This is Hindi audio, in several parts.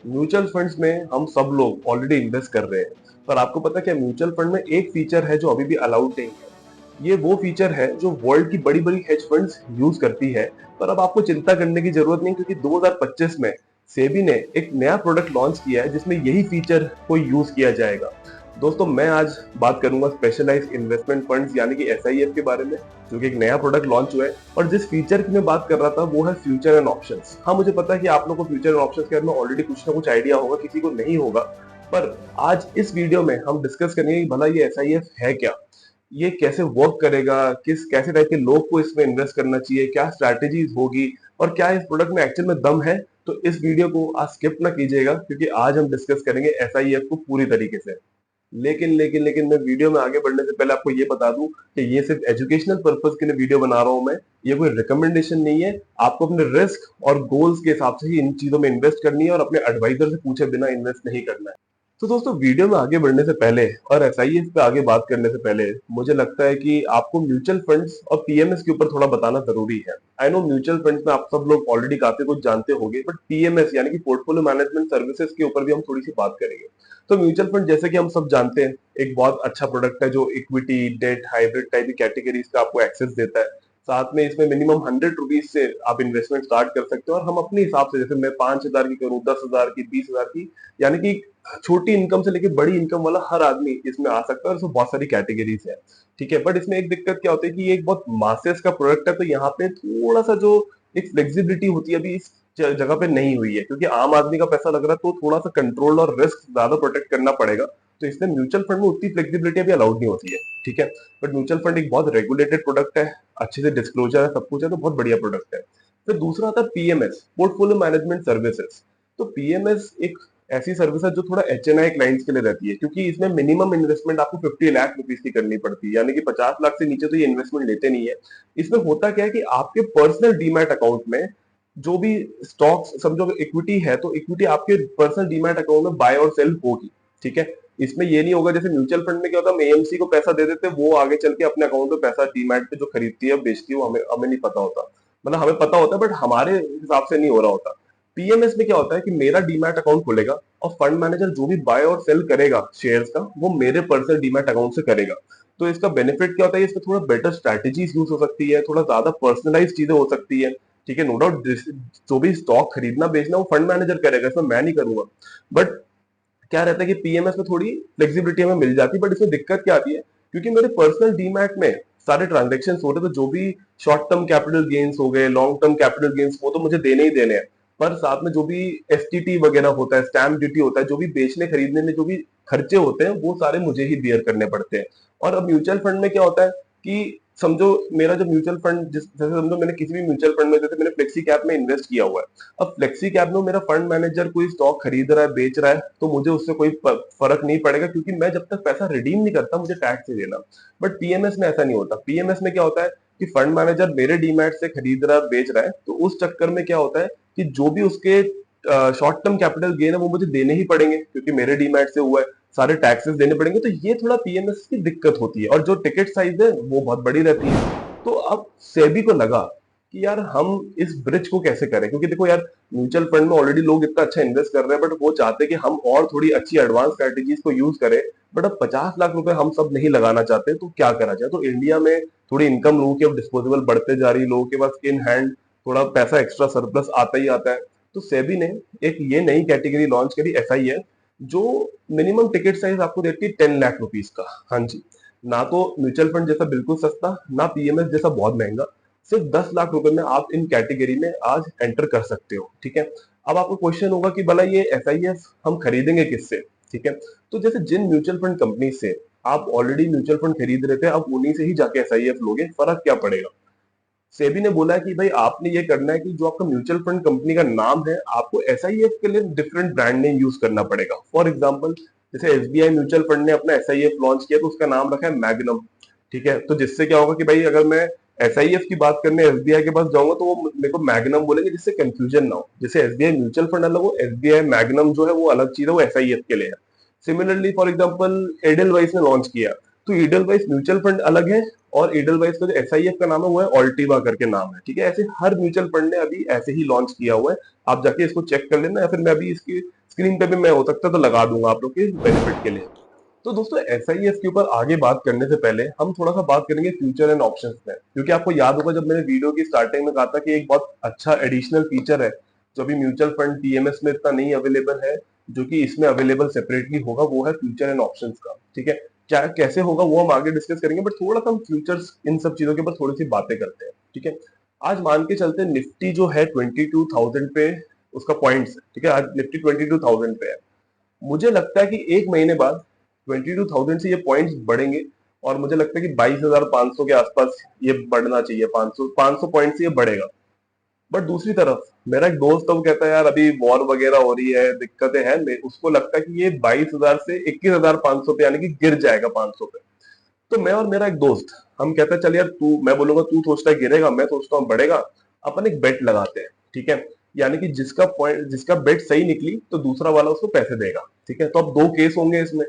म्यूचुअल फंड्स में हम सब लोग ऑलरेडी इन्वेस्ट कर रहे हैं, पर आपको पता है क्या म्यूचुअल फंड में एक फीचर है जो अभी भी अलाउड नहीं है। ये वो फीचर है जो वर्ल्ड की बड़ी बड़ी हेज फंड्स यूज करती है, पर अब आपको चिंता करने की जरूरत नहीं, क्योंकि 2025 में सेबी ने एक नया प्रोडक्ट लॉन्च किया है जिसमें यही फीचर को यूज किया जाएगा। दोस्तों, मैं आज बात करूंगा स्पेशलाइज्ड इन्वेस्टमेंट फंड्स यानी कि एसआईएफ के बारे में, जो कि एक नया प्रोडक्ट लॉन्च हुआ है। और जिस फीचर की मैं बात कर रहा था वो है फ्यूचर एंड ऑप्शंस। हाँ, मुझे पता है कि आप लोगों को फ्यूचर एंड ऑप्शंस के बारे में ऑलरेडी कुछ ना कुछ आइडिया होगा, किसी को नहीं होगा। पर आज इस वीडियो में हम डिस्कस करेंगे कि भला ये एसआईएफ है क्या, ये कैसे वर्क करेगा, किस कैसे टाइप के लोग को इसमें इन्वेस्ट करना चाहिए, क्या स्ट्रैटेजीज होगी, और क्या इस प्रोडक्ट में एक्चुअल में दम है। तो इस वीडियो को आज स्किप ना कीजिएगा, क्योंकि आज हम डिस्कस करेंगे एसआईएफ को पूरी तरीके से। लेकिन मैं वीडियो में आगे बढ़ने से पहले आपको ये बता दूं कि ये सिर्फ एजुकेशनल पर्पस के लिए वीडियो बना रहा हूं मैं। ये कोई रिकमेंडेशन नहीं है। आपको अपने रिस्क और गोल्स के हिसाब से ही इन चीजों में इन्वेस्ट करनी है, और अपने एडवाइजर से पूछे बिना इन्वेस्ट नहीं करना है। तो दोस्तों, वीडियो में आगे बढ़ने से पहले और एसआईएफ पे आगे बात करने से पहले मुझे लगता है कि आपको म्यूचुअल फंड्स और पीएमएस के ऊपर थोड़ा बताना जरूरी है। आई नो म्यूचुअल फंड्स में आप सब लोग ऑलरेडी काफी कुछ जानते होंगे, बट पीएमएस यानी कि पोर्टफोलियो मैनेजमेंट सर्विसेज के ऊपर भी हम थोड़ी सी बात करेंगे। तो म्यूचुअल फंड, जैसे कि हम सब जानते हैं, एक बहुत अच्छा प्रोडक्ट है जो इक्विटी, डेट, हाइब्रिड टाइप की कैटेगरीज का आपको एक्सेस देता है। साथ में इसमें मिनिमम 100 रुपीज से आप इन्वेस्टमेंट स्टार्ट कर सकते हो, और हम अपने हिसाब से, जैसे मैं 5,000 की करूँ, 10,000 की, 20,000 की, यानी कि छोटी इनकम से लेकर बड़ी इनकम वाला हर आदमी इसमें आ सकता है। और इसमें बहुत सारी कैटेगरीज है, ठीक है। बट इसमें एक दिक्कत क्या होती है कि ये एक बहुत मासेस का प्रोडक्ट है, तो यहाँ पे थोड़ा सा जो एक फ्लेक्सिबिलिटी होती है अभी इस जगह पे नहीं हुई है, क्योंकि आम आदमी का पैसा लग रहा है, तो थोड़ा सा कंट्रोल और रिस्क ज्यादा प्रोटेक्ट करना पड़ेगा। तो इसलिए म्यूचुअल फंड में उतनी फ्लेक्सिबिलिटी अभी अलाउड नहीं होती है, ठीक है। बट म्यूचुअल फंड एक बहुत रेगुलेटेड प्रोडक्ट है, अच्छे से डिस्क्लोजर है, सब कुछ है, तो बहुत बढ़िया प्रोडक्ट है। फिर दूसरा आता है पीएमएस, पोर्टफोलियो मैनेजमेंट सर्विसेज। तो पीएमएस एक ऐसी सर्विस है जो थोड़ा एचएनआई क्लाइंट्स के लिए रहती है, क्योंकि इसमें मिनिमम इन्वेस्टमेंट आपको 50 लाख रुपीज की करनी पड़ती है, यानी कि 50 लाख से नीचे तो ये इन्वेस्टमेंट लेते नहीं है। इसमें होता क्या है कि आपके पर्सनल डीमैट अकाउंट में जो भी स्टॉक्स, समझो इक्विटी है तो इक्विटी आपके पर्सनल डीमैट अकाउंट में बाय और सेल होगी, ठीक है। इसमें ये नहीं होगा जैसे म्यूचुअल फंड में क्या होता है, हम एएमसी को पैसा दे देते हैं, वो आगे चल के अपने अकाउंट में पैसा डीमैट पे जो खरीदती है बेचती है, वो हमें हमें नहीं पता होता। मतलब हमें पता होता है, बट हमारे हिसाब से नहीं हो रहा होता। पीएमएस में क्या होता है कि मेरा डीमैट अकाउंट खुलेगा, और फंड मैनेजर जो भी बाय और सेल करेगा शेयर्स का, वो मेरे पर्सनल डीमैट अकाउंट से करेगा। तो इसका बेनिफिट क्या होता है, इसमें थोड़ा बेटर स्ट्रैटेजीज यूज हो सकती है, थोड़ा ज्यादा पर्सनलाइज चीजें हो सकती है, ठीक है। नो डाउट जो भी स्टॉक खरीदना बेचना वो फंड मैनेजर करेगा, इसमें मैं नहीं करूंगा। बट क्या रहता है कि पीएमएस में थोड़ी फ्लेक्सिबिलिटी हमें मिल जाती है, बट इसमें दिक्कत क्या आती है, क्योंकि मेरे पर्सनल डीमैट में सारे ट्रांजेक्शन हो रहे, तो जो भी शॉर्ट टर्म कैपिटल गेन्स हो गए, लॉन्ग टर्म कैपिटल गेन्स, वो तो मुझे देने ही देने हैं। पर साथ में जो भी एसटीटी वगैरह होता है, स्टैम्प ड्यूटी होता है, जो भी बेचने खरीदने में जो भी खर्चे होते हैं, वो सारे मुझे ही बियर करने पड़ते हैं। और अब म्यूचुअल फंड में क्या होता है कि समझो मेरा जो म्यूचुअल फंड, जैसे समझो मैंने किसी भी म्यूचुअल फंड में, जैसे मैंने फ्लेक्सी कैप में इन्वेस्ट किया हुआ है। अब फ्लेक्सी कैप में मेरा फंड मैनेजर कोई स्टॉक खरीद रहा है, बेच रहा है, तो मुझे उससे कोई फर्क नहीं पड़ेगा, क्योंकि मैं जब तक पैसा रिडीम नहीं करता मुझे टैक्स नहीं देना। बट पीएमएस में ऐसा नहीं होता। पीएमएस में क्या होता है कि फंड मैनेजर मेरे डीमैट से खरीद रहा है, बेच रहा है, तो उस चक्कर में क्या होता है कि जो भी उसके शॉर्ट टर्म कैपिटल गेन है वो मुझे देने ही पड़ेंगे, क्योंकि मेरे डीमैट से हुआ है, सारे टैक्सेस देने पड़ेंगे। तो ये थोड़ा पीएमएस की दिक्कत होती है, और जो टिकट साइज है वो बहुत बड़ी रहती है। तो अब सेबी को लगा कि यार हम इस ब्रिज को कैसे करें, क्योंकि देखो यार, म्यूचुअल फंड में ऑलरेडी लोग इतना अच्छा इन्वेस्ट कर रहे हैं, बट वो चाहते हैं कि हम और थोड़ी अच्छी एडवांस स्ट्रेटेजीज को यूज करें। बट अब 50 लाख रुपए हम सब नहीं लगाना चाहते, तो क्या करा जाए। तो इंडिया में थोड़ी इनकम लोगों की अब डिस्पोजेबल बढ़ते जा रही, लोगों के पास इन हैंड थोड़ा पैसा एक्स्ट्रा सरप्लस आता ही आता है। तो सेबी ने एक ये नई कैटेगरी लॉन्च करी, एसआईएफ, जो मिनिमम टिकट साइज आपको देती है 10 लाख रुपीज का। हाँ जी, ना तो म्यूचुअल फंड जैसा बिल्कुल सस्ता, ना पीएमएस जैसा बहुत महंगा। सिर्फ 10 लाख रुपए में आप इन कैटेगरी में आज एंटर कर सकते हो, ठीक है। अब आपको क्वेश्चन होगा कि भला ये एसआईएफ हम खरीदेंगे किससे, ठीक है। तो जैसे जिन म्यूचुअल फंड कंपनी से आप ऑलरेडी म्यूचुअल फंड खरीद रहे थे, आप उन्हीं से ही जाके एसआईएफ लोगे। फर्क क्या पड़ेगा, सेबी ने बोला है कि भाई आपने ये करना है कि जो आपका म्यूचुअल फंड कंपनी का नाम है, आपको एसआईएफ के लिए डिफरेंट ब्रांड नेम यूज करना पड़ेगा। फॉर एग्जांपल, जैसे एसबीआई म्यूचुअल फंड ने अपना एसआईएफ लॉन्च किया, तो उसका नाम रखा है मैग्नम, ठीक है। तो जिससे क्या होगा कि भाई अगर मैं एसआईएफ की बात करने एसबीआई के पास जाऊंगा, तो वो मेरे को मैग्नम बोलेंगे, जिससे कंफ्यूजन ना हो। जैसे एसबीआई म्यूचुअल फंड अलग हो, एसबीआई मैग्नम जो है वो अलग चीज है, वो एसआईएफ के लिए है। सिमिलरली फॉर एग्जाम्पल एडलवाइस ने लॉन्च किया, तो एडलवाइस म्यूचुअल फंड अलग है, और एडलवाइस का जो एसआईएफ का नाम है वो है ऑल्टिवा करके नाम है, ठीक है। ऐसे हर म्यूचुअल फंड ने अभी ऐसे ही लॉन्च किया हुआ है, आप जाके इसको चेक कर लेना, या फिर मैं अभी इसकी स्क्रीन पे भी मैं हो सकता है तो लगा दूंगा आप लोग के बेनिफिट के लिए। तो दोस्तों एसआईएफ के ऊपर आगे बात करने से पहले हम थोड़ा सा बात करेंगे फ्यूचर एंड ऑप्शंस में, क्योंकि आपको याद होगा जब मैंने वीडियो की स्टार्टिंग में कहा था कि एक बहुत अच्छा एडिशनल फीचर है जो अभी म्यूचुअल फंड पीएमएस में इतना नहीं अवेलेबल है, जो कि इसमें अवेलेबल सेपरेटली होगा, वो है फ्यूचर एंड ऑप्शंस का, ठीक है। क्या कैसे होगा वो हम आगे डिस्कस करेंगे, बट थोड़ा सा हम फ्यूचर्स इन सब चीजों के ऊपर थोड़ी सी बातें करते हैं, ठीक है। आज मान के चलते निफ्टी जो है 22,000 पे उसका पॉइंट्स, ठीक है, आज निफ्टी 22,000 पे है। मुझे लगता है कि एक महीने बाद 22,000 से ये पॉइंट्स बढ़ेंगे, और मुझे लगता है कि 22,500 के आसपास ये बढ़ना चाहिए, 500 पॉइंट से ये बढ़ेगा। बट दूसरी तरफ मेरा एक दोस्त है, वो कहता है यार अभी वॉर वगैरह हो रही है, दिक्कतें हैं, उसको लगता है कि ये 22,000 से 21,500 पे यानी कि गिर जाएगा 500 पे। तो मैं और मेरा एक दोस्त हम कहते हैं चल यार, तू, मैं बोलूंगा तू सोचता है गिरेगा, मैं सोचता हूँ बढ़ेगा, अपन एक बेट लगाते हैं, ठीक है। यानी कि जिसका बेट सही निकली तो दूसरा वाला उसको पैसे देगा, ठीक है। तो अब दो केस होंगे इसमें।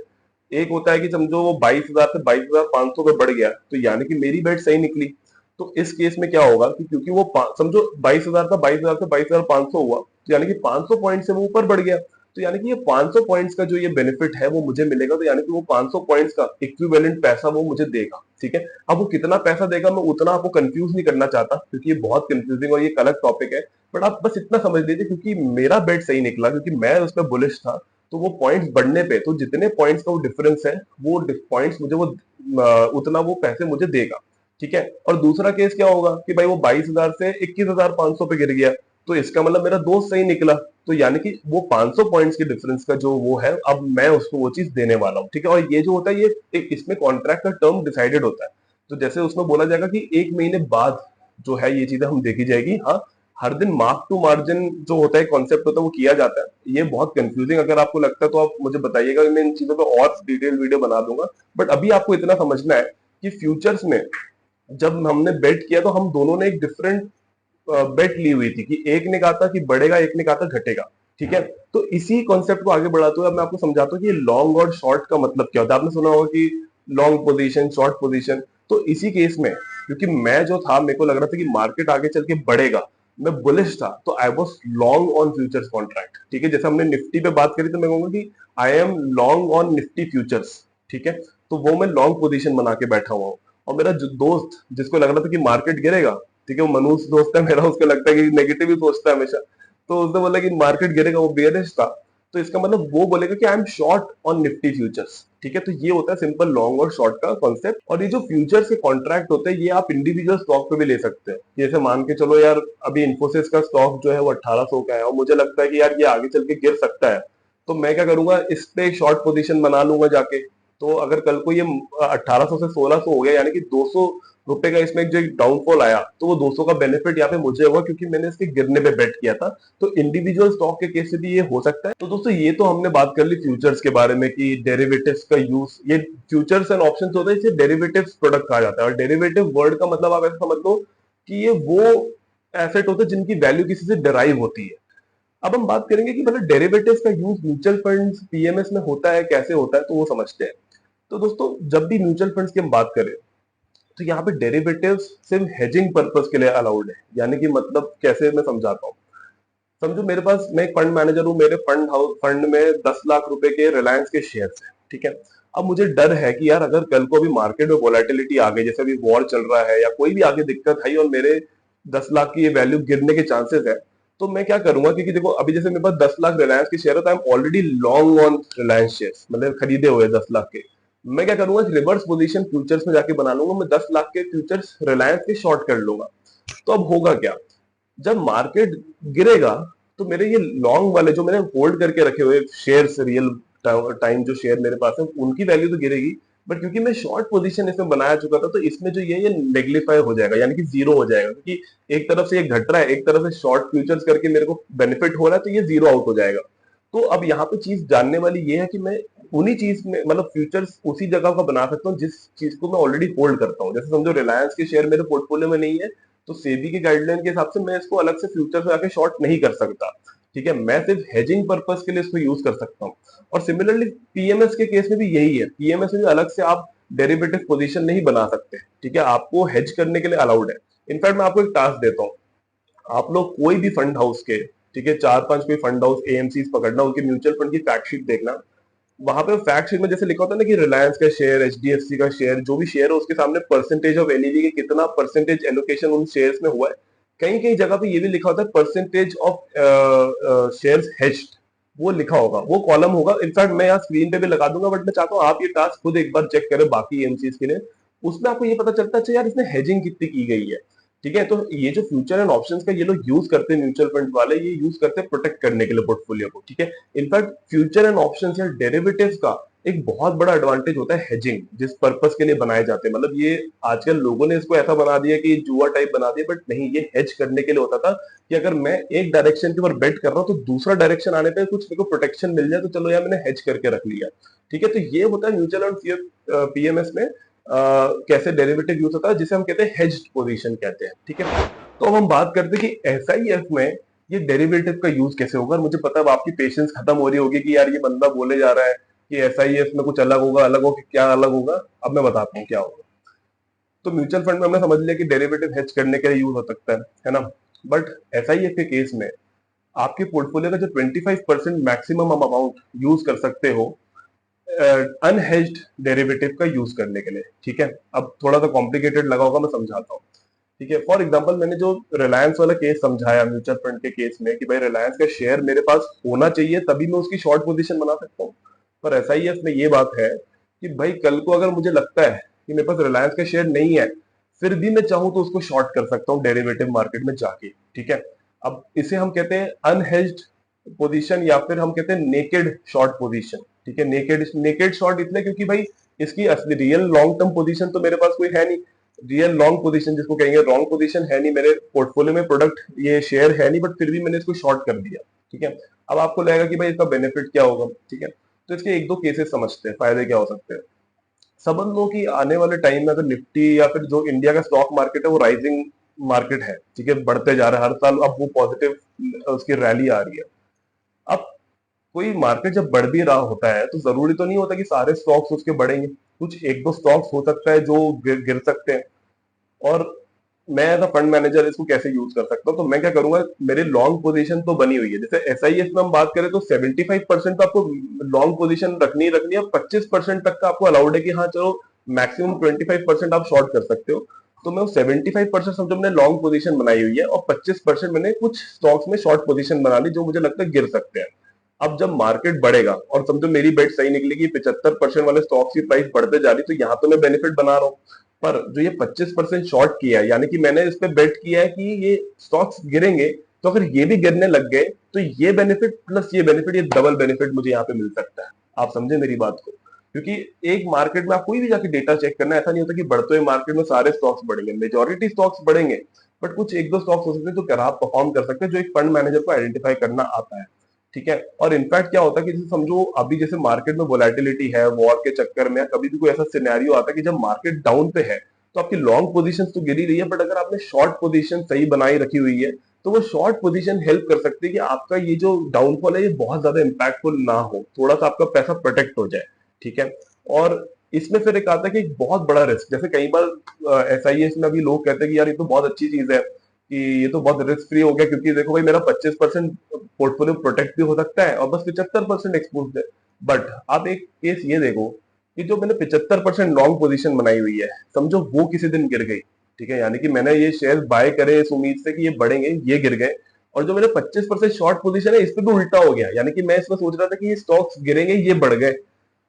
एक होता है कि समझो वो 22,000 से 22,500 पे बढ़ गया, तो यानी कि मेरी बेट सही निकली। तो इस केस में क्या होगा कि क्योंकि वो समझो 22,000 था, 22,000 से 22,500 हुआ, तो यानी कि 500 पॉइंट से वो ऊपर बढ़ गया, तो यानी कि ये 500 पॉइंट्स का जो ये बेनिफिट है वो मुझे मिलेगा, तो यानी कि वो 500 पॉइंट्स का इक्विवेलेंट पैसा वो मुझे देगा, ठीक है। अब वो कितना पैसा देगा मैं उतना आपको कंफ्यूज नहीं करना चाहता, क्योंकि ये बहुत कंफ्यूजिंग और ये एक अलग टॉपिक है। बट आप बस इतना समझ लीजिए, क्योंकि मेरा बेट सही निकला, क्योंकि मैं उसमें बुलिश था, तो वो पॉइंट्स बढ़ने पे, तो जितने पॉइंट्स का वो डिफरेंस है, वो पॉइंट्स मुझे वो उतना वो पैसे मुझे देगा, ठीक है। और दूसरा केस क्या होगा कि भाई वो 22,000 से 21,500 पे गिर गया, तो इसका मतलब मेरा दोस्त सही निकला, तो यानी कि वो 500 पॉइंट्स के डिफरेंस का जो वो है, अब मैं उसको वो चीज देने वाला हूँ, ठीक है। और ये जो होता है ये इसमें कॉन्ट्रैक्ट का टर्म डिसाइडेड होता है, तो जैसे उसमें बोला जाएगा कि एक महीने बाद जो है ये चीजें हम देखी जाएगी। हाँ, हर दिन मार्क टू मार्जिन जो होता है कॉन्सेप्ट होता है वो किया जाता है। ये बहुत कंफ्यूजिंग अगर आपको लगता है तो आप मुझे बताइएगा, मैं इन चीजों पे और डिटेल वीडियो बना दूंगा। बट अभी आपको इतना समझना है कि फ्यूचर्स में जब हमने बेट किया तो हम दोनों ने एक डिफरेंट बेट ली हुई थी, कि एक ने कहा था कि बढ़ेगा, एक ने कहा था घटेगा, ठीक है। तो इसी कॉन्सेप्ट को आगे बढ़ाते हुए अब मैं आपको समझाता हूँ कि लॉन्ग और शॉर्ट का मतलब क्या होता है। आपने सुना होगा कि लॉन्ग पोजीशन, शॉर्ट पोजीशन। तो इसी केस में क्योंकि मैं जो था, मेरे को लग रहा था कि मार्केट आगे चल के बढ़ेगा, मैं बुलिश था, तो I was long on futures contract, ठीक है। जैसे हमने निफ्टी पे बात करी, तो मैं कहूंगा कि I am long on Nifty futures, ठीक है। तो वो मैं लॉन्ग पोजीशन बना के बैठा हुआ हूँ। और मेरा जो दोस्त जिसको लग रहा था कि मार्केट गिरेगा, ठीक है, वो मनुष्य दोस्त है मेरा, उसको लगता है कि नेगेटिव ही सोचता है हमेशा, तो उसने बोला कि मार्केट गिरेगा, वो बेयरिश था, तो इसका मतलब वो बोलेगा कि I am short on Nifty futures, ठीक है। तो ये होता है सिंपल लॉन्ग और शॉर्ट का कॉन्सेप्ट। और ये जो फ्यूचर्स के कॉन्ट्रैक्ट होते हैं, ये आप इंडिविजुअल स्टॉक पे भी ले सकते हैं। जैसे मान के चलो यार, अभी इन्फोसिस का स्टॉक जो है वो 1800 का है, और मुझे लगता है कि यार ये आगे चल के गिर सकता है, तो मैं क्या करूंगा, इस पे एक शॉर्ट पोजीशन बना लूंगा जाके। तो अगर कल को ये 1800 से 1600 हो गया, यानी कि 200 रुपए का इसमें जो डाउनफॉल आया, तो वो 200 का बेनिफिट यहाँ पे मुझे होगा, क्योंकि मैंने इसके गिरने पे बेट किया था। तो इंडिविजुअल स्टॉक के केस से भी ये हो सकता है। तो दोस्तों ये तो हमने बात कर ली फ्यूचर्स के बारे में कि डेरिवेटिव्स का यूज, ये फ्यूचर्स एंड ऑप्शंस होता है, इसे डेरिवेटिव्स प्रोडक्ट कहा जाता है। और डेरिवेटिव वर्ड का मतलब आप ऐसा समझ लो कि ये वो एसेट होते हैं जिनकी वैल्यू किसी से डिराइव होती है। अब हम बात करेंगे कि मतलब डेरिवेटिव्स का यूज म्यूचुअल फंड्स पीएमएस में होता है, कैसे होता है, तो वो समझते हैं। तो दोस्तों जब भी म्यूचुअल फंड्स की हम बात करें, तो यहाँ पे डेरिवेटिव्स सिर्फ हेजिंग पर्पस के लिए अलाउड है। यानी कि मतलब कैसे, मैं समझाता हूँ। समझो मेरे पास, मैं एक फंड मैनेजर हूँ, मेरे फंड में 10 लाख रुपए के रिलायंस के शेयर्स हैं, ठीक है। अब मुझे डर है कि यार अगर कल को अभी मार्केट में वोलेटिलिटी आ गई, जैसे अभी वॉर चल रहा है या कोई भी आगे दिक्कत आई, और मेरे 10 लाख की ये वैल्यू गिरने के चांसेस है, तो मैं क्या करूंगा, क्योंकि देखो अभी जैसे मेरे पास 10 लाख रिलायंस के शेयर है, तो I am already long on Reliance shares, मतलब खरीदे हुए 10 लाख के। मैं क्या करूंगा, रिवर्स पोजीशन फ्यूचर्स में जाके बना लूंगा, मैं 10 लाख के फ्यूचर्स रिलायंस के शॉर्ट कर लूंगा। तो अब होगा क्या, जब मार्केट गिरेगा, तो मेरे ये लॉन्ग वाले जो मैंने होल्ड करके रखे हुए शेयर्स, रियल टाइम जो शेयर मेरे पास है, उनकी वैल्यू तो गिरेगी। बट क्योंकि मैं शॉर्ट पोजीशन इसमें बनाया चुका था, तो इसमें जो ये नेग्लिफाई हो जाएगा, यानी कि जीरो हो जाएगा, क्योंकि एक तरफ से ये घट रहा है, एक तरफ से शॉर्ट फ्यूचर्स करके मेरे को बेनिफिट हो रहा है, तो ये जीरो आउट हो जाएगा। तो अब यहाँ पे चीज जानने वाली ये है कि मैं उन्हीं चीज में, मतलब फ्यूचर्स उसी जगह का बना सकता हूँ जिस चीज को मैं ऑलरेडी होल्ड करता हूँ। जैसे समझो रिलायंस के शेयर मेरे पोर्टफोलियो में नहीं है, तो सेबी के गाइडलाइन के हिसाब से मैं इसको अलग से फ्यूचर में आके शॉर्ट नहीं कर सकता, ठीक है। मैं सिर्फ हेजिंग पर्पस के लिए इसको यूज कर सकता हूँ। और सिमिलरली पीएमएस के केस में भी यही है, पीएमएस में भी अलग से आप डेरिवेटिव पोजीशन नहीं बना सकते, ठीक है, आपको हेज करने के लिए अलाउड है। इनफैक्ट मैं आपको एक टास्क देता हूँ, आप लोग कोई भी फंड हाउस के, ठीक है, 4-5 कोई फंड हाउस एएमसी पकड़ना, उनके म्यूचुअल फंड की फैक्ट शीट देखना, वहां पे फैक्ट शीट में जैसे लिखा होता है ना कि रिलायंस का शेयर, एचडीएफसी का शेयर, जो भी शेयर है उसके सामने परसेंटेज ऑफ एनईवी के कितना परसेंटेज एलोकेशन उन शेयर्स में हुआ है। कहीं कहीं जगह पे ये भी लिखा होता है परसेंटेज ऑफ शेयर्स हेज्ड, वो लिखा होगा, वो कॉलम होगा। इनफैक्ट मैं यहाँ स्क्रीन पे भी लगा दूंगा, बट मैं चाहता हूँ आप ये टास्क खुद एक बार चेक करें बाकी एमसीज के लिए। उसमें आपको ये पता चलता है अच्छा यार इसमें हेजिंग कितनी की गई है, ठीक है। तो ये जो फ्यूचर एंड ऑप्शंस का ये लोग यूज करते हैं म्यूचुअल फंड वाले, ये यूज करते हैं प्रोटेक्ट करने के लिए पोर्टफोलियो को, ठीक है। इनफैक्ट फ्यूचर एंड ऑप्शंस या डेरिवेटिव्स का एक बहुत बड़ा एडवांटेज होता है हेजिंग, जिस पर्पस के लिए बनाए जाते हैं। मतलब ये आजकल लोगों ने इसको ऐसा बना दिया कि जुआ टाइप बना दिया, बट नहीं, ये हेज करने के लिए होता था कि अगर मैं एक डायरेक्शन के ऊपर बेट कर रहा हूँ तो दूसरा डायरेक्शन आने पे कुछ मेरे को प्रोटेक्शन मिल जाए, तो चलो यार मैंने हेज करके रख लिया, ठीक है। तो ये होता है म्यूचुअल एंड पीएमएस में कैसे डेरिवेटिव यूज होता है, जिसे हम कहते हैं हेज्ड पोजीशन कहते हैं, ठीक है। तो अब हम बात करते हैं कि एसआईएफ में ये डेरिवेटिव का यूज कैसे होगा। मुझे पता है आपकी पेशेंस खत्म हो रही होगी कि यार ये बंदा बोले जा रहा है कि एसआईएफ में कुछ अलग होगा, अलग होगा, क्या अलग होगा। अब मैं बताता हूँ क्या होगा। तो म्यूचुअल फंड में हमने समझ लिया कि डेरिवेटिव हेज करने के लिए यूज हो सकता है ना। बट एसआईएफ के केस में आपके पोर्टफोलियो का जो 25% मैक्सिमम अमाउंट यूज कर सकते हो अनहेज्ड डेरिवेटिव का यूज करने के लिए, ठीक है। अब थोड़ा सा कॉम्प्लिकेटेड लगा होगा, मैं समझाता हूँ, ठीक है। फॉर एग्जांपल मैंने जो रिलायंस वाला केस समझाया म्यूचुअल फंड के केस में कि भाई रिलायंस का शेयर मेरे पास होना चाहिए तभी मैं उसकी शॉर्ट पोजीशन बना सकता हूँ। पर एसआईएफ में ये बात है कि भाई कल को अगर मुझे लगता है कि मेरे पास रिलायंस का शेयर नहीं है, फिर भी मैं चाहूं तो उसको शॉर्ट कर सकता हूँ डेरिवेटिव मार्केट में जाके, ठीक है। अब इसे हम कहते हैं अनहेज्ड पोजीशन, या फिर हम कहते हैं नेकेड शॉर्ट पोजीशन, ठीक है। नेकेड नेकेड शॉर्ट इसलिए क्योंकि भाई इसकी असली रियल लॉन्ग टर्म पोजीशन तो मेरे पास कोई है नहीं। रियल लॉन्ग पोजीशन जिसको कहेंगे, लॉन्ग पोजीशन है नहीं मेरे पोर्टफोलियो में, प्रोडक्ट ये शेयर है नहीं, बट फिर भी मैंने इसको शॉर्ट कर दिया, ठीक है। अब आपको लगेगा कि भाई इसका बेनिफिट क्या होगा, ठीक है। तो इसके एक दो केसेस समझते हैं, फायदे क्या हो सकते हैं। समझ लो कि आने वाले टाइम में अगर निफ्टी या फिर जो इंडिया का स्टॉक मार्केट है वो राइजिंग मार्केट है, ठीक है, बढ़ते जा रहा है हर साल, अब वो पॉजिटिव उसकी रैली आ रही है। अब कोई मार्केट जब बढ़ भी रहा होता है तो जरूरी तो नहीं होता कि सारे स्टॉक्स उसके बढ़ेंगे, कुछ एक दो स्टॉक्स हो सकता है जो गिर सकते हैं। और मैं एज अ फंड मैनेजर इसको कैसे यूज कर सकता हूँ, तो मैं क्या करूंगा, मेरी लॉन्ग पोजीशन तो बनी हुई है। जैसे एसआईएफ में हम बात करें तो 75% तो आपको लॉन्ग पोजीशन रखनी ही रखनी है, 25% तक का आपको अलाउड है कि हाँ चलो मैक्सिमम 25% आप शॉर्ट कर सकते हो। तो मैं 75% समझो मैंने लॉन्ग पोजीशन बनाई हुई है और 25% मैंने कुछ स्टॉक्स में शॉर्ट पोजीशन बना ली जो मुझे लगता है गिर सकते हैं। अब जब मार्केट बढ़ेगा और समझो मेरी बेट सही निकली कि 75% वाले स्टॉक्स की प्राइस बढ़ते जा रही, तो यहाँ तो मैं बेनिफिट बना रहा हूँ। पर जो ये 25% शॉर्ट किया है, यानी कि मैंने इस पे बेट किया है कि ये स्टॉक्स गिरेंगे, तो अगर ये भी गिरने लग गए तो ये बेनिफिट प्लस ये बेनिफिट, ये डबल बेनिफिट मुझे यहाँ पे मिल सकता है। आप समझे मेरी बात को। क्योंकि एक मार्केट में आप कोई भी जाके डेटा चेक करना, ऐसा नहीं होता कि बढ़ते हुए मार्केट में सारे स्टॉक्स बढ़ेंगे, मेजोरिटी स्टॉक्स बढ़ेंगे, बट कुछ एक दो स्टॉक्स हो सकते हैं जो खराब परफॉर्म कर सकते हैं, जो एक फंड मैनेजर को आइडेंटिफाई करना आता है, ठीक है। और इनफैक्ट क्या होता है कि जैसे समझो अभी जैसे मार्केट में वोलेटिलिटी है, वॉर के चक्कर में कभी भी कोई ऐसा सिनेरियो आता है कि जब मार्केट डाउन पे है, तो आपकी लॉन्ग पोजीशन तो गिरी रही है, बट अगर आपने शॉर्ट पोजीशन सही बनाई रखी हुई है तो वो शॉर्ट पोजीशन हेल्प कर सकती है कि आपका ये जो डाउनफॉल है ये बहुत ज्यादा इंपैक्टफुल ना हो, थोड़ा सा आपका पैसा प्रोटेक्ट हो जाए, ठीक है। और इसमें फिर एक आता है कि एक बहुत बड़ा रिस्क, जैसे कई बार एसआईएस में अभी लोग कहते हैं कि यार ये तो बहुत अच्छी चीज है कि ये तो बहुत रिस्क फ्री हो गया, क्योंकि देखो भाई मेरा 25% पोर्टफोलियो प्रोटेक्ट भी हो सकता है और बस 75% एक्सपोज है। बट आप एक केस ये देखो कि जो मैंने 75% लॉन्ग पोजीशन बनाई हुई है, समझो वो किसी दिन गिर गई, ठीक है, यानी कि मैंने ये शेयर बाय करे इस उम्मीद से कि ये बढ़ेंगे, ये गिर गए, और जो मेरे 25% शॉर्ट पोजीशन है इस पे भी उल्टा हो गया, यानी कि मैं इसमें सोच रहा था कि ये स्टॉक्स गिरेंगे, ये बढ़ गए,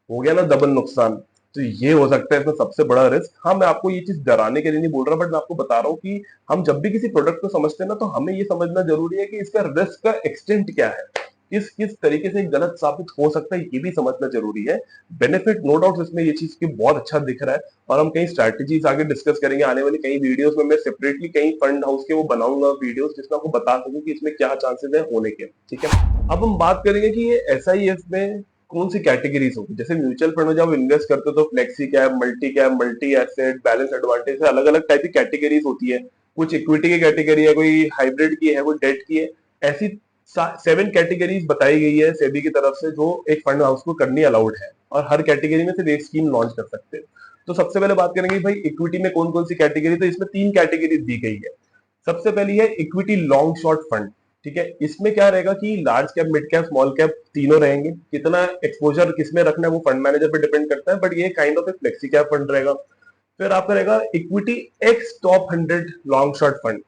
हो गया ना डबल नुकसान। तो ये हो सकता है इसमें सबसे बड़ा रिस्क। हाँ, मैं आपको ये चीज डराने के लिए नहीं बोल रहा, बट मैं आपको बता रहा हूँ कि हम जब भी किसी प्रोडक्ट को समझते हैं ना, तो हमें ये समझना जरूरी है कि इसका रिस्क का एक्सटेंट क्या है, किस किस तरीके से गलत साबित हो सकता है, ये भी समझना जरूरी है। बेनिफिट नो डाउट इसमें ये चीज की बहुत अच्छा दिख रहा है, और हम कई स्ट्रैटेजीज आगे डिस्कस करेंगे आने वाली कई वीडियोस में। मैं सेपरेटली कई फंड हाउस के वो बनाऊंगा वीडियोस जिसमें आपको बता सकूं कि इसमें क्या चांसेस है होने के, ठीक है। अब हम बात करेंगे कि ये एसआईएफ में कौन सी कैटेगरीज होगी। जैसे म्यूचुअल फंड में जब इन्वेस्ट करते हो तो flexi cap, multi asset, balance advantage, अलग अलग टाइप की कैटेगरीज होती है। कुछ इक्विटी की कैटेगरी है, कोई हाइब्रिड की है, कोई डेट की है। ऐसी 7 कैटेगरीज बताई गई है सेबी की तरफ से जो एक फंड हाउस को करनी अलाउड है, और हर कैटेगरी में सिर्फ एक स्कीम लॉन्च कर सकते हैं। तो सबसे पहले बात करेंगे भाई इक्विटी में कौन कौन सी कैटेगरी, तो इसमें 3 कैटेगरी दी गई है। सबसे पहली है इक्विटी लॉन्ग शॉर्ट फंड। ठीक है, इसमें क्या रहेगा कि large cap, mid cap, small cap तीनों रहेंगे। कितना एक्सपोजर किसमें रखना है वो फंड मैनेजर पे डिपेंड करता है, बट ये काइंड ऑफ एक फ्लेक्सी कैप फंड रहेगा। फिर आपका रहेगा equity x top 100 long short fund.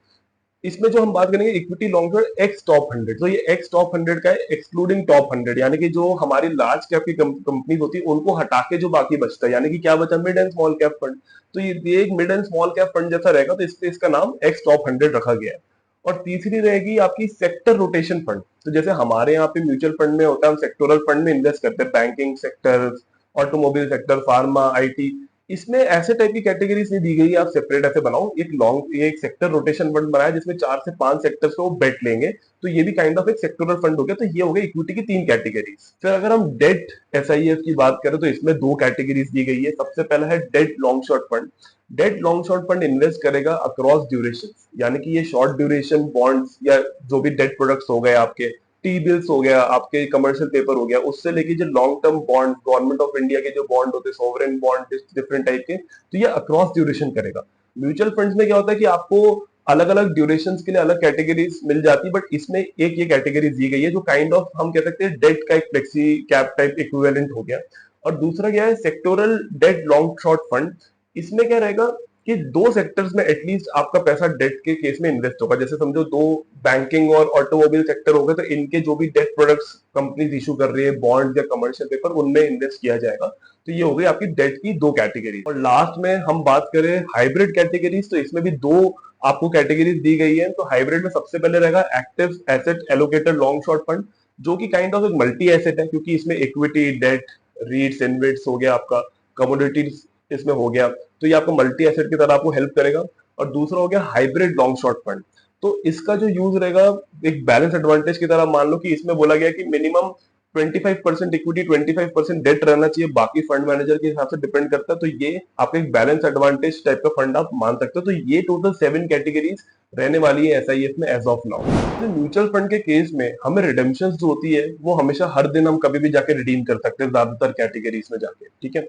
इसमें जो हम बात करेंगे equity long short x top 100, तो ये एक्स टॉप 100 का है, एक्सक्लूडिंग टॉप 100, यानी कि जो हमारी लार्ज कैप की कंपनी होती है उनको हटा के जो बाकी बचता है, यानी कि क्या बचा, mid and small cap fund. तो ये एक mid and small cap fund जैसा रहेगा, तो इसलिए इसका नाम एक्स टॉप 100 रखा गया है। और तीसरी रहेगी आपकी सेक्टर रोटेशन फंड। तो जैसे हमारे यहाँ पे म्यूचुअल फंड में होता है, हम सेक्टोरल फंड में इन्वेस्ट करते हैं, banking sector, automobile sector, pharma, IT. इसमें ऐसे टाइप की कैटेगरीज नहीं दी गई आप सेपरेट ऐसे बनाओ। ये एक सेक्टर रोटेशन फंड बनाया जिसमें 4 से 5 सेक्टर्स को बेट लेंगे, तो ये भी काइंड ऑफ एक सेक्टोरल फंड हो गया। तो ये हो गया इक्विटी की 3 कैटेगरीज। फिर अगर हम डेट एसआईएफ की बात करें तो इसमें 2 कैटेगरीज दी गई है। सबसे पहला है debt long short fund. Debt long short fund invest करेगा अक्रॉस ड्यूरेशन, यानी कि ये शॉर्ट ड्यूरेशन बॉन्ड्स या जो भी डेट प्रोडक्ट्स हो गए, आपके टी बिल्स हो गया, आपके कमर्शियल पेपर हो गया, उससे लेके जो long term bond, government of India के जो बॉन्ड होते हैं, सोवरेन बॉन्ड, डिफरेंट टाइप के, तो ये अक्रॉस ड्यूरेशन करेगा। म्यूचुअल फंड्स में क्या होता है कि आपको अलग अलग ड्यूरेशन के लिए अलग कैटेगरीज मिल जाती है, बट इसमें एक ये कैटेगरी दी गई है जो काइंड ऑफ हम कह सकते हैं डेट का एक फ्लेक्सी कैप टाइप इक्विवेलेंट हो गया। और दूसरा क्या है, sectoral debt long short fund. इसमें क्या रहेगा कि 2 सेक्टर्स में एटलीस्ट आपका पैसा डेट के केस में इन्वेस्ट होगा। जैसे समझो 2 बैंकिंग और ऑटोमोबाइल सेक्टर हो गए, तो इनके जो भी डेट प्रोडक्ट्स कंपनीज इशू कर रही है, बॉन्ड या कमर्शियल पेपर, उनमें इन्वेस्ट किया जाएगा। तो ये हो गई आपकी डेट की 2 कैटेगरी। और लास्ट में हम बात करें हाइब्रिड कैटेगरीज, तो इसमें भी 2 आपको कैटेगरीज दी गई है। तो हाइब्रिड में सबसे पहले रहेगा active asset allocated long short fund, जो कि काइंड ऑफ एक मल्टी एसेट है, क्योंकि इसमें इक्विटी, डेट, रीट्स, इनविट्स हो गया, आपका कमोडिटीज इसमें हो गया। तो ये आपको मल्टी एसेट की तरह आपको हेल्प करेगा। और दूसरा हो गया हाइब्रिड लॉन्ग शॉर्ट फंड। तो इसका जो यूज रहेगा एक बैलेंस एडवांटेज की तरह, मान लो कि इसमें बोला गया कि मिनिमम 25% इक्विटी, 25% डेट रहना चाहिए, बाकी फंड मैनेजर के हिसाब से डिपेंड करता है। तो ये आपका एक बैलेंस एडवांटेज टाइप का फंड आप मान सकते हो। तो ये टोटल 7 कैटेगरीज रहने वाली है एसआईएफ में as of now. Mutual fund के केस में हमें रिडेम्पशन जो होती है वो हमेशा हर दिन हम कभी भी जाके रिडीम कर सकते हैं, ज्यादातर कैटेगरीज में जाके। ठीक है,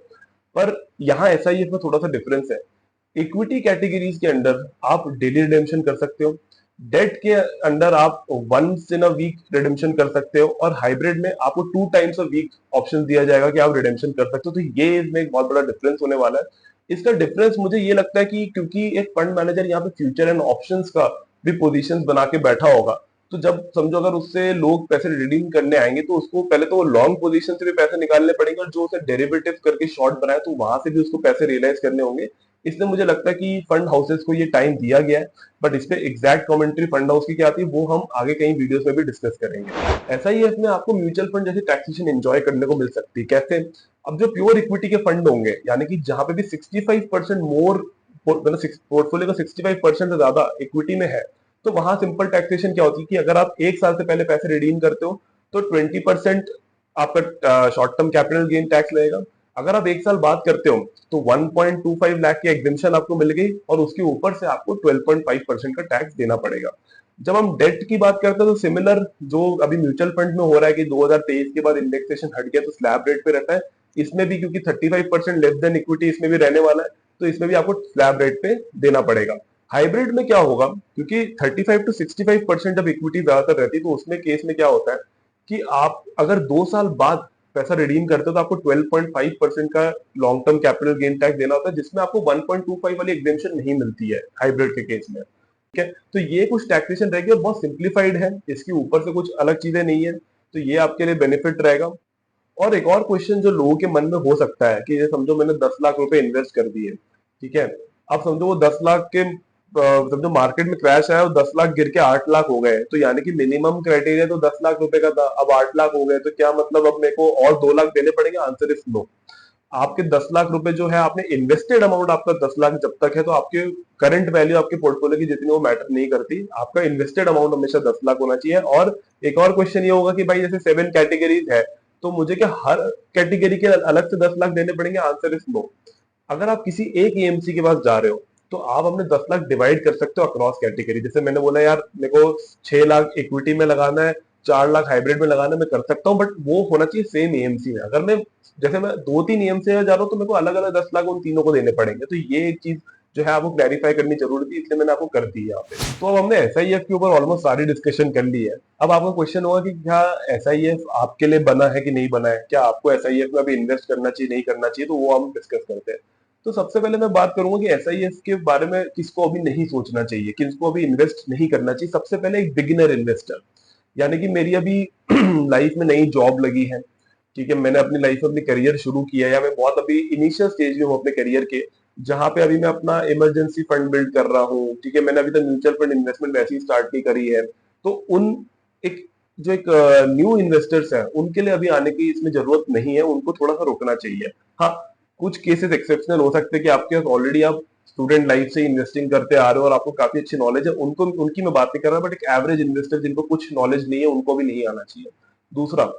पर यहाँ एसआईएफ में थोड़ा सा डिफरेंस है। इक्विटी कैटेगरीज के अंडर आप डेली रिडेम्पशन कर सकते हो, डेट के अंडर आप once in a week redemption कर सकते हो, और हाइब्रिड में आपको 2 टाइम्स अ वीक ऑप्शन दिया जाएगा कि आप रिडेम्पशन कर सकते हो। तो ये इसमें एक बहुत बड़ा डिफरेंस होने वाला है। इसका डिफरेंस मुझे ये लगता है कि क्योंकि एक फंड मैनेजर यहाँ पे फ्यूचर एंड ऑप्शंस का भी पोजीशंस बना के बैठा होगा, तो जब समझो अगर उससे लोग पैसे रिडीम करने आएंगे तो उसको पहले तो वो लॉन्ग पोजीशन से भी पैसे निकालने पड़ेंगे, और जो उसे डेरिवेटिव करके शॉर्ट बनाए तो वहां से भी उसको पैसे रियलाइज करने होंगे। इसलिए मुझे लगता है कि फंड हाउसेस को ये टाइम दिया गया है, बट इस पे एग्जैक्ट कमेंट्री फंड हाउस की क्या आती है वो हम आगे कहीं वीडियोस में भी डिस्कस करेंगे। ऐसा ही है, इसमें आपको म्यूचुअल फंड जैसी टैक्सेशन एंजॉय करने को मिल सकती है। कैसे? अब जो प्योर इक्विटी के फंड होंगे, यानी कि जहां पे भी 65% मोर, मतलब पोर्टफोलियो का 65% से ज्यादा इक्विटी में है, तो वहां सिंपल टैक्सेशन क्या होती है कि अगर आप 1 साल से पहले पैसे रिडीम करते हो तो 20% आपका short term capital gain tax लगेगा। अगर आप 1 साल बाद करते हो तो 1.25 लाख की एग्जेम्पशन आपको मिल गई, और उसके ऊपर से आपको 12.5% का टैक्स देना पड़ेगा। जब हम डेट की बात करते हैं तो सिमिलर जो अभी म्यूचुअल फंड में हो रहा है कि 2023 के बाद इंडेक्सेशन हट गया तो स्लैब रेट पे रहता है, इसमें भी क्योंकि 35% लेस देन इक्विटी इसमें भी रहने वाला है, तो इसमें भी आपको स्लैब रेट पे देना पड़ेगा। हाइब्रिड में क्या होगा, क्योंकि 35 to 65% जब इक्विटी ज्यादातर रहती है, तो उसमें केस में क्या होता है कि आप अगर 2 साल बाद पैसा रिडीम करते हो तो आपको 12.5% का long term capital gain tax देना होता है, जिसमें आपको 1.25 वाली एग्जेम्पशन नहीं मिलती है हाइब्रिड के केस में। ठीक है, तो ये कुछ टैक्सेशन रहेगी और बहुत सिंप्लीफाइड है, इसके ऊपर से कुछ अलग चीजें नहीं है, तो ये आपके लिए बेनिफिट रहेगा। और एक और क्वेश्चन जो लोगों के मन में हो सकता है कि ये समझो मैंने 10 लाख रुपए इन्वेस्ट कर दिए, ठीक है, अब समझो वो 10 लाख के समझो मार्केट में क्रैश आया और 10 लाख गिर के 8 लाख हो गए, तो यानी कि मिनिमम क्राइटेरिया तो 10 लाख रुपए का था, अब 8 लाख हो गए, तो क्या मतलब अब मेरे को और 2 लाख देने पड़ेंगे? Answer is no. आपके 10 लाख रुपए जो है, आपने इन्वेस्टेड अमाउंट आपका 10 लाख जब तक है, तो आपके करंट वैल्यू आपके पोर्टफोलियो की जितनी वो मैटर नहीं करती, आपका इन्वेस्टेड अमाउंट हमेशा 10 लाख होना चाहिए। और एक और क्वेश्चन ये होगा कि भाई जैसे 7 कैटेगरीज है, तो मुझे क्या हर कैटेगरी के अलग से 10 लाख देने पड़ेंगे? Answer is no. अगर आप किसी एक ईएमसी के पास जा रहे हो तो आप अपने 10 लाख डिवाइड कर सकते हो अक्रॉस कैटेगरी। जैसे मैंने बोला यार मेरे को 6 लाख इक्विटी में लगाना है, 4 लाख हाइब्रिड में लगाना मैं कर सकता हूँ, बट वो होना चाहिए सेम एएमसी में। अगर मैं जैसे मैं 2-3 एएमसी में जा रहा हूँ तो मेरे को अलग अलग 10 लाख उन तीनों को देने पड़ेंगे। तो ये एक चीज जो है आपको क्लैरिफाई करनी जरूरी थी, इसलिए मैंने आपको कर दी यहाँ पे। तो अब हमने एसआईएफ के ऊपर ऑलमोस्ट सारी डिस्कशन कर ली है। अब आपका क्वेश्चन होगा कि क्या एसआईएफ आपके लिए बना है कि नहीं बना है, क्या आपको एसआईएफ में अभी इन्वेस्ट करना चाहिए नहीं करना चाहिए, तो वो हम डिस्कस करते हैं। तो सबसे पहले मैं बात करूंगा कि एसआईएफ के बारे में किसको अभी नहीं सोचना चाहिए, किसको अभी इन्वेस्ट नहीं करना चाहिए। सबसे पहले एक बिगिनर इन्वेस्टर, यानी कि मेरी अभी लाइफ में नई जॉब लगी है, ठीक है, मैंने अपनी लाइफ में अपनी करियर शुरू किया है, या मैं बहुत अभी इनिशियल स्टेज में हूँ अपने करियर के, जहां पे अभी मैं अपना इमरजेंसी फंड बिल्ड कर रहा हूँ, ठीक है, मैंने अभी तक म्यूचुअल फंड इन्वेस्टमेंट वैसे ही स्टार्ट नहीं करी है। तो उन एक जो एक न्यू इन्वेस्टर्स हैं उनके लिए अभी आने की इसमें जरूरत नहीं है, उनको थोड़ा सा रुकना चाहिए। हाँ, कुछ केसेस एक्सेप्शनल हो सकते हैं कि आपके पास ऑलरेडी आप स्टूडेंट लाइफ से इन्वेस्टिंग करते आ रहे हो और आपको काफी अच्छी नॉलेज है, उनको उनकी मैं बात नहीं कर रहा, बट एक एवरेज इन्वेस्टर जिनको कुछ नॉलेज नहीं है उनको भी नहीं आना चाहिए। दूसरा,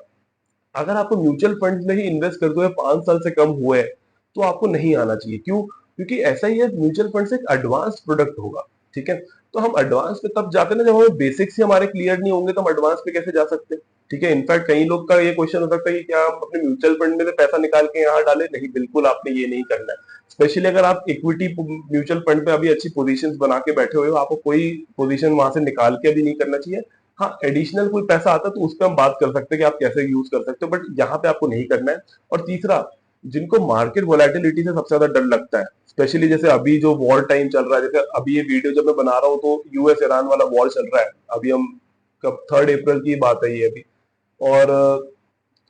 अगर आपको म्यूचुअल फंड में ही इन्वेस्ट करते हुए 5 साल से कम हुए तो आपको नहीं आना चाहिए। क्यों? क्योंकि ऐसा ही है, म्यूचुअल फंड से एक एडवांस प्रोडक्ट होगा, ठीक है। तो हम एडवांस पे तब जाते हैं ना जब हमें बेसिक्स ही हमारे क्लियर नहीं होंगे, तो हम एडवांस पे कैसे जा सकते हैं, ठीक है। इनफैक्ट कई लोग का ये क्वेश्चन हो सकता है कि क्या हम अपने म्यूचुअल फंड में से पैसा निकाल के यहाँ डालें? नहीं, बिल्कुल आपने ये नहीं करना है। स्पेशली अगर आप इक्विटी म्यूचुअल फंड पे अभी अच्छी पोजीशंस बना के बैठे हुए हो, आपको कोई पोजीशन वहां से निकाल के अभी नहीं करना चाहिए। हाँ, एडिशनल कोई पैसा आता है तो उस पर हम बात कर सकते हैं कि आप कैसे यूज कर सकते हो, बट यहाँ पे आपको नहीं करना है। और तीसरा, जिनको मार्केट वोलेटिलिटी से सबसे ज्यादा डर लगता है, स्पेशली जैसे अभी जो वॉर टाइम चल रहा है, जैसे अभी ये वीडियो जब मैं बना रहा हूँ तो यूएस ईरान वाला वॉर चल रहा है, अभी हम कब 3 अप्रैल की बात है ये अभी। और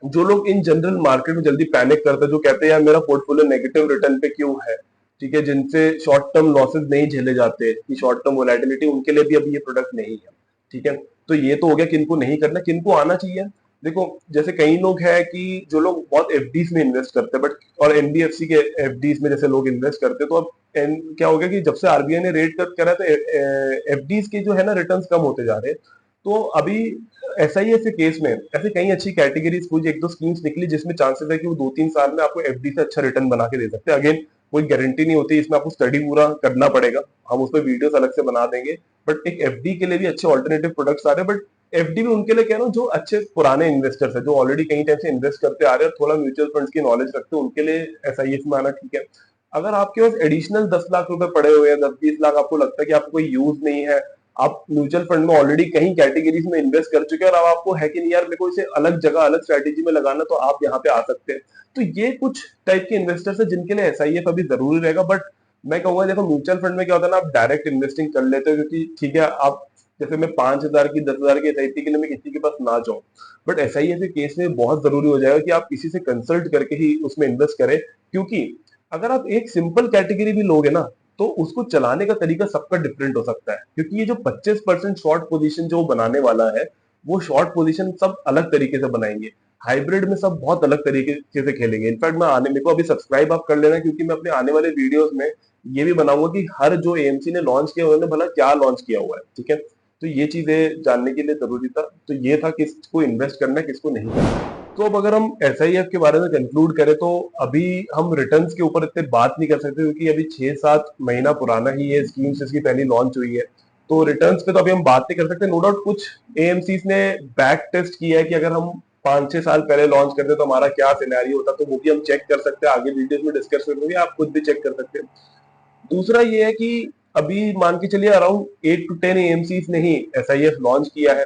जो लोग इन जनरल मार्केट में जल्दी पैनिक करते हैं, जो कहते हैं यार मेरा पोर्टफोलियो नेगेटिव रिटर्न पे क्यों है, ठीक है, जिनसे शॉर्ट टर्म लॉसेस नहीं झेले जाते कि शॉर्ट टर्म वोलेटिलिटी, उनके लिए भी अभी ये प्रोडक्ट नहीं है, ठीक है। तो ये तो हो गया किनको नहीं करना, किनको आना चाहिए। देखो, जैसे कई लोग हैं कि जो लोग बहुत एफडीज में इन्वेस्ट करते हैं, बट और एनबीएफसी के एफडीज में जैसे लोग इन्वेस्ट करते हैं, तो अब क्या हो गया कि जब से आरबीआई ने रेट कट करा तो एफडीज के जो है ना रिटर्न्स कम होते जा रहे हैं। तो अभी एसआईएफ के केस में ऐसे कई अच्छी कैटेगरीज, कुछ एक दो स्कीम्स निकली जिसमें चांसेस है कि वो 2-3 साल में आपको एफडी से अच्छा रिटर्न बना के दे सकते हैं। अगेन, कोई गारंटी नहीं होती, इसमें आपको स्टडी पूरा करना पड़ेगा, हम उस पर वीडियोस अलग से बना देंगे। बट एक एफडी के लिए भी अच्छे ऑल्टरनेटिव प्रोडक्ट्स आ रहे हैं, बट एफडी भी उनके लिए कह रहा हूँ जो अच्छे पुराने इन्वेस्टर्स है, जो ऑलरेडी कई टाइम से इन्वेस्ट करते आ रहे हैं, थोड़ा म्यूचुअल फंड्स की नॉलेज रखते हैं, उनके लिए एसआईएफ में आना ठीक है। अगर आपके पास एडिशनल 10 लाख रुपए पड़े हुए हैं, 10-20 लाख, आपको लगता है कि आपको कोई यूज नहीं है, आप म्यूचुअल फंड में ऑलरेडी कहीं कैटेगरीज में इन्वेस्ट कर चुके हैं और अब आपको है कि नहीं यार मेरे को इसे अलग जगह अलग स्ट्रेटेजी में लगाना, तो आप यहाँ पे आ सकते हैं। तो ये कुछ टाइप के इन्वेस्टर्स है जिनके लिए एसआईएफ अभी जरूरी रहेगा। बट मैं कहूंगा देखो, म्यूचुअल फंड में क्या होता है ना, आप डायरेक्ट इन्वेस्टिंग कर लेते हो, क्योंकि ठीक है आप जैसे मैं 5,000 की 10,000 की एसआईपी के लिए मैं किसी के पास ना जाऊं, बट एसआईएफ के केस में बहुत जरूरी हो जाएगा कि आप किसी से कंसल्ट करके ही उसमें इन्वेस्ट करें। क्योंकि अगर आप एक सिंपल कैटेगरी भी लोगे ना, तो उसको चलाने का तरीका सबका डिफरेंट हो सकता है, क्योंकि ये जो 25% शॉर्ट पोजीशन जो बनाने वाला है, वो शॉर्ट पोजीशन सब अलग तरीके से बनाएंगे। हाइब्रिड में सब बहुत अलग तरीके से खेलेंगे। इनफैक्ट मैं आने मेरे को अभी सब्सक्राइब आप कर लेना, क्योंकि मैं अपने आने वाले वीडियोस में ये भी बनाऊंगा कि हर जो एएमसी ने लॉन्च किया उन्होंने भला क्या लॉन्च किया हुआ है, ठीक है। तो ये चीजें जानने के लिए जरूरी था, तो ये था किसको इन्वेस्ट करना है किसको नहीं करना है। तो अब अगर हम एसआईएफ के बारे में कंक्लूड करें, तो अभी हम रिटर्न्स के ऊपर इतने बात नहीं कर सकते, क्योंकि अभी 6-7 महीना पुराना ही ये स्कीम इसकी पहली लॉन्च हुई है। तो रिटर्न्स पे तो अभी हम बात नहीं कर सकते। नो डाउट कुछ एएमसीज ने बैक टेस्ट किया है कि अगर हम 5-6 साल पहले लॉन्च करते तो हमारा क्या सिनेरियो होता, तो वो भी हम चेक कर सकते हैं, आगे वीडियोस में डिस्कस करेंगे, आप खुद भी चेक कर सकते हैं। दूसरा ये है कि अभी मान के चलिए अराउंड 8 to 10 एएमसीज ने ही एसआईएफ लॉन्च किया है,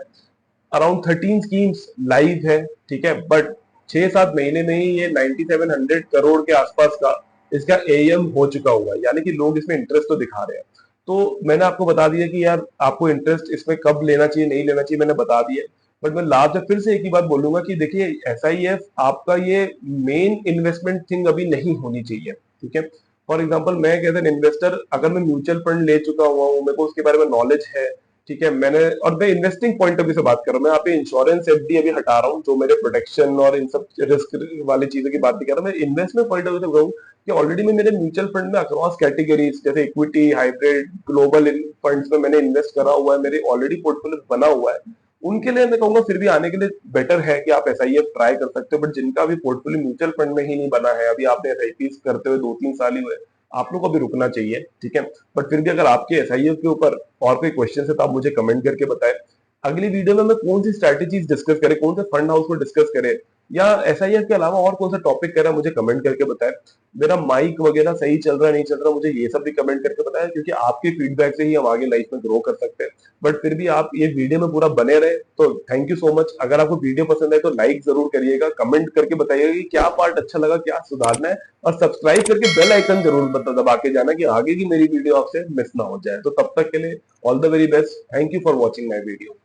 अराउंड 13 स्कीम्स लाइव है, ठीक है। बट 6-7 महीने में ही ये 9700 करोड़ के आसपास का इसका एएम हो चुका हुआ है, यानी कि लोग इसमें इंटरेस्ट तो दिखा रहे हैं। तो मैंने आपको बता दिया कि यार आपको इंटरेस्ट इसमें कब लेना चाहिए नहीं लेना चाहिए, मैंने बता दिया। बट मैं लास्ट में फिर से एक ही बात बोलूंगा कि देखिए, एसआईएफ आपका ये मेन इन्वेस्टमेंट थिंग अभी नहीं होनी चाहिए, ठीक है। फॉर एग्जाम्पल, मैं एज एन इन्वेस्टर अगर मैं म्यूचुअल फंड ले चुका हुआ हूँ, मेरे को उसके बारे में नॉलेज है, ठीक है, मैंने और मैं इन्वेस्टिंग पॉइंट ऑफ व्यू से बात कर रहा हूँ, मैं यहाँ पे इंश्योरेंस एफडी अभी हटा रहा हूँ, जो मेरे प्रोटेक्शन और इन सब रिस्क वाली चीजों की बात नहीं कर रहा, मैं इन्वेस्टमेंट पॉइंट ऑफ व्यू से कहूँ कि ऑलरेडी मैं मेरे म्यूचुअल फंड में अक्रॉस कैटेगरीज जैसे इक्विटी, हाइब्रिड, ग्लोबल फंड्स में मैंने इन्वेस्ट करा हुआ है, मेरे ऑलरेडी पोर्टफोलियो बना हुआ है। उनके लिए मैं कहूंगा फिर भी आने के लिए बेटर है कि आप एसआईएफ ट्राई कर सकते हो। बट जिनका अभी पोर्टफोलियो म्यूचुअल फंड में ही नहीं बना है, अभी आपने एसआईपी करते हुए 2-3 साल ही हुए, आप लोग को अभी रुकना चाहिए, ठीक है। बट फिर भी अगर आपके एसआईएफ के ऊपर और कोई क्वेश्चन है तो आप मुझे कमेंट करके बताएं। अगली वीडियो में मैं कौन सी स्ट्रैटेजीज डिस्कस करें, कौन से फंड हाउस को डिस्कस करें, या एसआईएफ के अलावा और कौन सा टॉपिक करें, मुझे कमेंट करके बताएं। मेरा माइक वगैरह सही चल रहा है नहीं चल रहा, मुझे ये सब भी कमेंट करके बताएं, क्योंकि आपके फीडबैक से ही हम आगे लाइफ में ग्रो कर सकते हैं। बट फिर भी आप ये वीडियो में पूरा बने रहे, तो थैंक यू सो मच। अगर आपको वीडियो पसंद है तो लाइक जरूर करिएगा, कमेंट करके बताइएगा कि क्या पार्ट अच्छा लगा, क्या सुधारना है, और सब्सक्राइब करके बेल आइकन जरूर दबा के जाना कि आगे की मेरी वीडियो आपसे मिस ना हो जाए। तो तब तक के लिए all the very best. Thank you for watching my video.